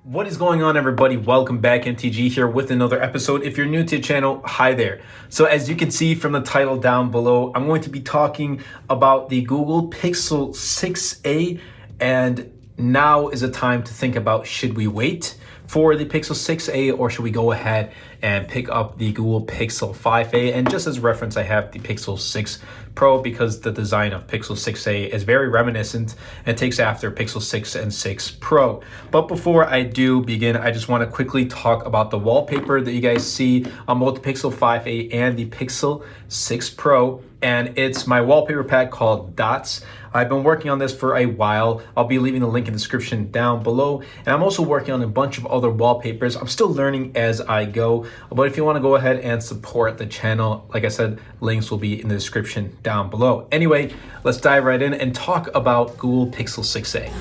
What is going on, everybody? Welcome back. MTG here with another episode. If you're new to the channel, hi there. So as you can see from the title down below, I'm going to be talking about the Google Pixel 6a, and now is a time to think about, should we wait for the Pixel 6a or should we go ahead and pick up the Google Pixel 5a? And just as reference, I have the Pixel 6 Pro because the design of Pixel 6a is very reminiscent and takes after Pixel 6 and 6 Pro. But before I do begin, I just want to quickly talk about the wallpaper that you guys see on both the Pixel 5a and the Pixel 6 Pro. And it's my wallpaper pack called Dots. I've been working on this for a while. I'll be leaving the link in the description down below. And I'm also working on a bunch of other wallpapers. I'm still learning as I go. But if you want to go ahead and support the channel, like I said, links will be in the description down below. Anyway, let's dive right in and talk about Google Pixel 6a.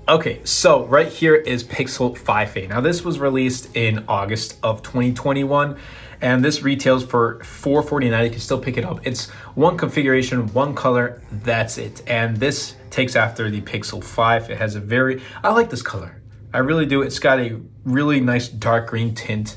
Okay, so right here is Pixel 5a. Now this was released in August of 2021, and this retails for $449. You can still pick it up. It's one configuration, one color, that's it. And this takes after the Pixel 5. It has I like this color. I really do. It's got a really nice dark green tint.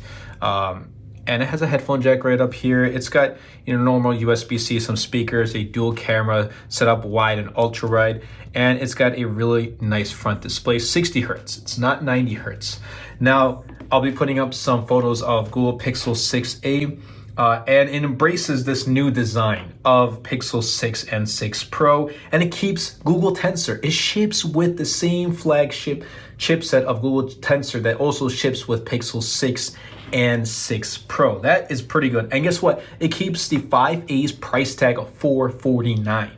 And it has a headphone jack right up here. It's got, normal USB-C, some speakers, a dual camera set up wide and ultra wide, and it's got a really nice front display, 60 hertz. It's not 90 hertz. Now, I'll be putting up some photos of Google Pixel 6a, and it embraces this new design of Pixel 6 and 6 Pro, and it keeps Google Tensor. It ships with the same flagship chipset of Google Tensor that also ships with Pixel 6 and 6 Pro. That is pretty good. And guess what? It keeps the 5a's price tag of $449.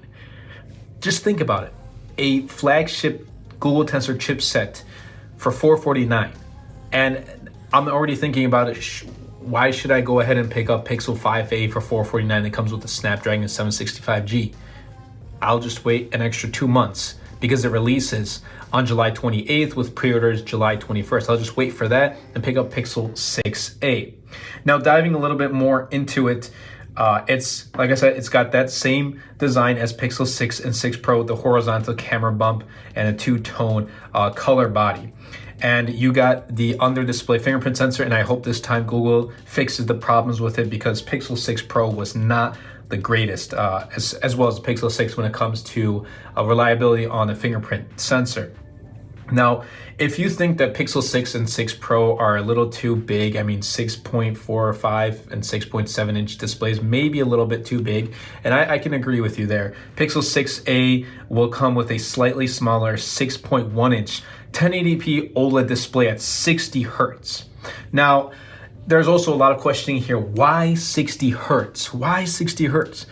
Just think about it. A flagship Google Tensor chipset for $449. And I'm already thinking about it. Why should I go ahead and pick up Pixel 5a for $449 that comes with the Snapdragon 765G? I'll just wait an extra 2 months because it releases on July 28th with pre-orders July 21st. I'll just wait for that and pick up Pixel 6a. Now, diving a little bit more into it, it's, like I said, it's got that same design as Pixel 6 and 6 Pro, the horizontal camera bump and a two-tone color body. And you got the under-display fingerprint sensor, and I hope this time Google fixes the problems with it because Pixel 6 Pro was not the greatest, as well as the Pixel 6 when it comes to reliability on the fingerprint sensor. Now, if you think that Pixel 6 and 6 Pro are a little too big, 6.45 and 6.7 inch displays, maybe a little bit too big, and I can agree with you there. Pixel 6a will come with a slightly smaller 6.1 inch 1080p OLED display at 60 hertz. Now, there's also a lot of questioning here. Why 60 hertz? Why 60 hertz?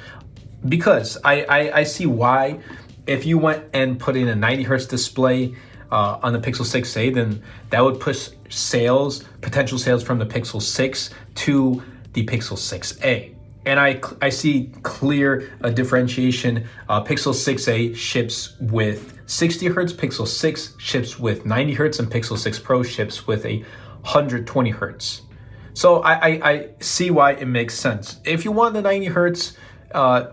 Because I see why. If you went and put in a 90 hertz display on the Pixel 6a, then that would push potential sales from the Pixel 6 to the Pixel 6a. And I see clear differentiation. Pixel 6a ships with 60 hertz, Pixel 6 ships with 90 hertz, and Pixel 6 Pro ships with 120 hertz. So I see why it makes sense. If you want the 90 hertz,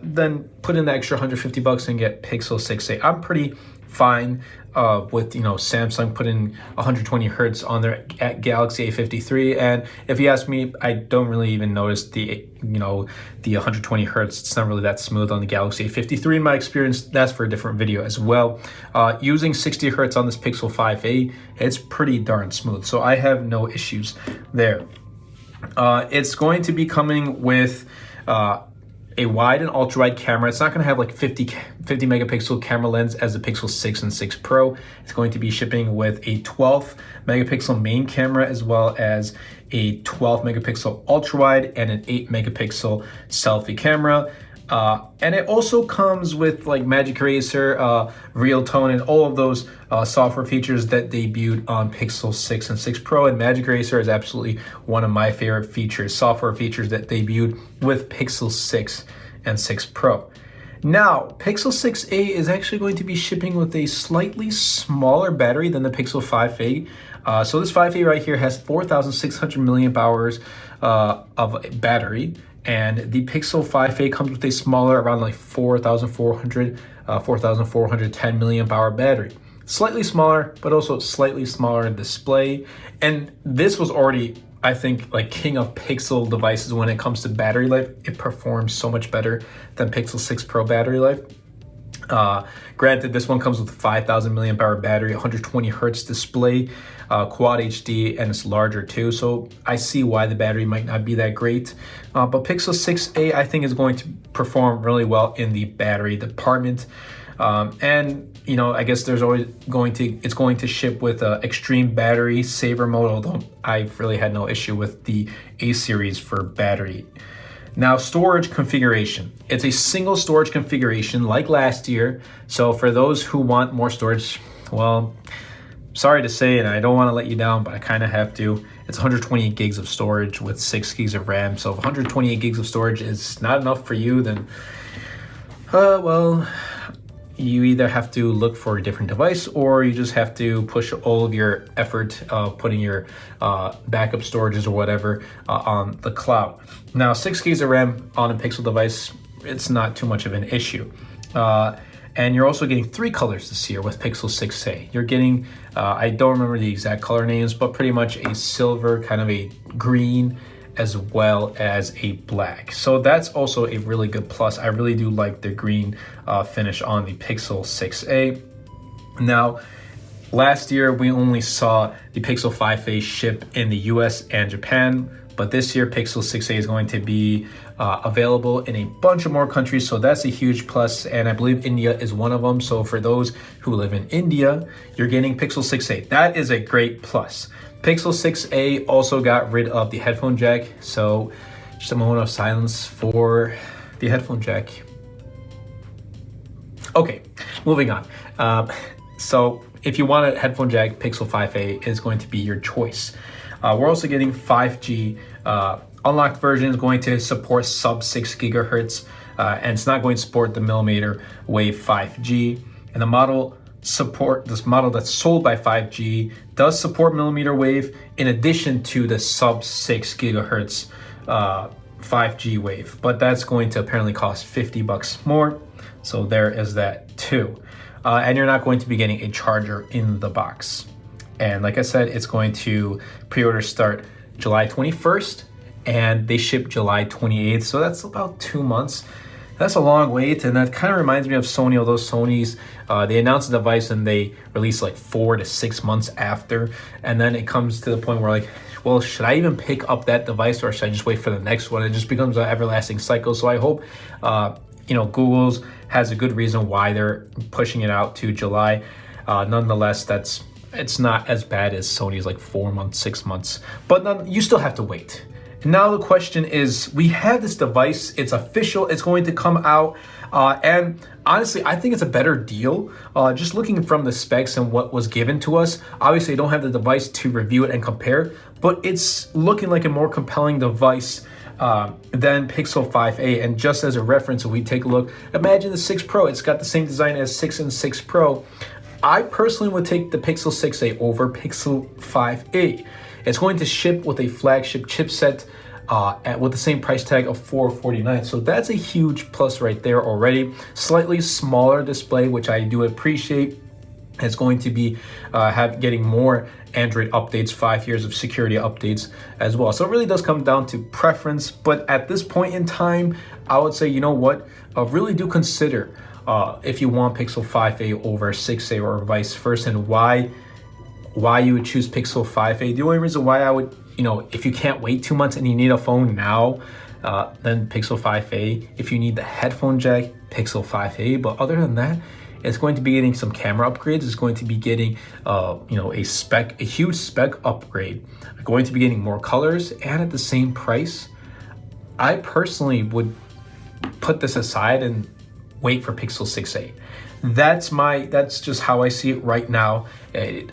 then put in the extra $150 and get Pixel 6a. I'm pretty fine with Samsung putting 120 hertz on their Galaxy A53, and if you ask me, I don't really even notice the 120 hertz. It's not really that smooth on the Galaxy A53 in my experience. That's for a different video as well. Using 60 hertz on this Pixel 5a, it's pretty darn smooth, so I have no issues there. It's going to be coming with a wide and ultra wide camera. It's not going to have like 50 megapixel camera lens as the Pixel 6 and 6 Pro. It's going to be shipping with a 12 megapixel main camera as well as a 12 megapixel ultra wide and an 8 megapixel selfie camera. And it also comes with like Magic Eraser, Real Tone, and all of those software features that debuted on Pixel 6 and 6 Pro. And Magic Eraser is absolutely one of my favorite software features that debuted with Pixel 6 and 6 Pro. Now, Pixel 6a is actually going to be shipping with a slightly smaller battery than the Pixel 5a. So this 5a right here has 4,600 milliamp hours of battery. And the Pixel 5a comes with a smaller, around like 4,400 4,410 milliamp hour battery. Slightly smaller, but also slightly smaller display. And this was already, I think, like king of Pixel devices when it comes to battery life. It performs so much better than Pixel 6 Pro battery life. Granted, this one comes with a 5,000 milliamp hour battery, 120 hertz display, Quad HD, and it's larger too. So I see why the battery might not be that great. But Pixel 6a, I think, is going to perform really well in the battery department. And you know, I guess there's always it's going to ship with extreme battery saver mode, although I've really had no issue with the A series for battery. Now, storage configuration. It's a single storage configuration like last year. So for those who want more storage, well, sorry to say, and I don't want to let you down, but I kind of have to. It's 128 gigs of storage with 6 gigs of RAM. So if 128 gigs of storage is not enough for you, then, well, you either have to look for a different device or you just have to push all of your effort putting your backup storages or whatever on the cloud. Now, 6 gigs of RAM on a Pixel device, it's not too much of an issue. And you're also getting 3 colors this year with Pixel 6a. You're getting, I don't remember the exact color names, but pretty much a silver, kind of a green, as well as a black. So that's also a really good plus. I really do like the green finish on the Pixel 6a. Now, last year we only saw the Pixel 5a ship in the US and Japan, but this year Pixel 6a is going to be available in a bunch of more countries, so that's a huge plus, and I believe India is one of them. So for those who live in India, you're getting Pixel 6a. That is a great plus. Pixel 6a also got rid of the headphone jack, so just a moment of silence for the headphone jack. Okay, moving on. So if you want a headphone jack, Pixel 5a is going to be your choice. We're also getting 5G. Unlocked version is going to support sub 6 gigahertz, and it's not going to support the millimeter wave 5G. And this model that's sold by 5G does support millimeter wave in addition to the sub 6 gigahertz 5G wave, but that's going to apparently cost $50 more. So there is that too. And you're not going to be getting a charger in the box. And like I said, it's going to pre-order start July 21st and they ship July 28th. So that's about 2 months. That's a long wait, and that kind of reminds me of Sony, although Sony's, they announce the device and they release like 4 to 6 months after, and then it comes to the point where like, well, should I even pick up that device or should I just wait for the next one? It just becomes an everlasting cycle. So I hope, Google's has a good reason why they're pushing it out to July. Nonetheless, it's not as bad as Sony's like 4 months, 6 months, but you still have to wait. Now the question is, we have this device, it's official, it's going to come out, and honestly, I think it's a better deal. Just looking from the specs and what was given to us, obviously I don't have the device to review it and compare, but it's looking like a more compelling device than Pixel 5a. And just as a reference, if we take a look, imagine the 6 Pro, it's got the same design as 6 and 6 Pro. I personally would take the Pixel 6a over Pixel 5a. It's going to ship with a flagship chipset with the same price tag of $449. So that's a huge plus right there already. Slightly smaller display, which I do appreciate. It's going to be getting more Android updates, 5 years of security updates as well. So it really does come down to preference. But at this point in time, I would say, you know what, really do consider if you want Pixel 5a over 6a or vice versa, and why you would choose Pixel 5a. The only reason why I would, if you can't wait 2 months and you need a phone now, then Pixel 5a. If you need the headphone jack, Pixel 5a. But other than that, it's going to be getting some camera upgrades. It's going to be getting, a huge spec upgrade. Going to be getting more colors, and at the same price. I personally would put this aside and wait for Pixel 6a. That's just how I see it right now.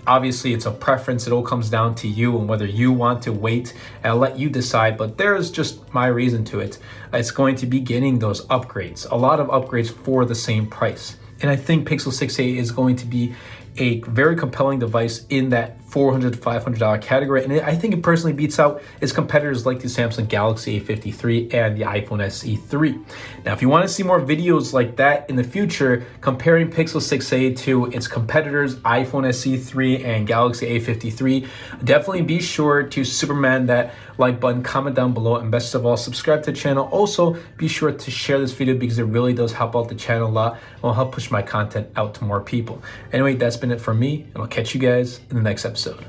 Obviously, it's a preference. It all comes down to you and whether you want to wait. I'll let you decide, but there's just my reason to it. It's going to be getting those upgrades, a lot of upgrades for the same price. And I think Pixel 6a is going to be a very compelling device in that $400 to $500 category, and I think it personally beats out its competitors like the Samsung Galaxy A53 and the iPhone SE3. Now, if you want to see more videos like that in the future, comparing Pixel 6a to its competitors iPhone SE3 and Galaxy A53, definitely be sure to Superman that like button, comment down below, and best of all, subscribe to the channel. Also, be sure to share this video because it really does help out the channel a lot and will help push my content out to more people. Anyway, that's been it from me, and I'll catch you guys in the next episode.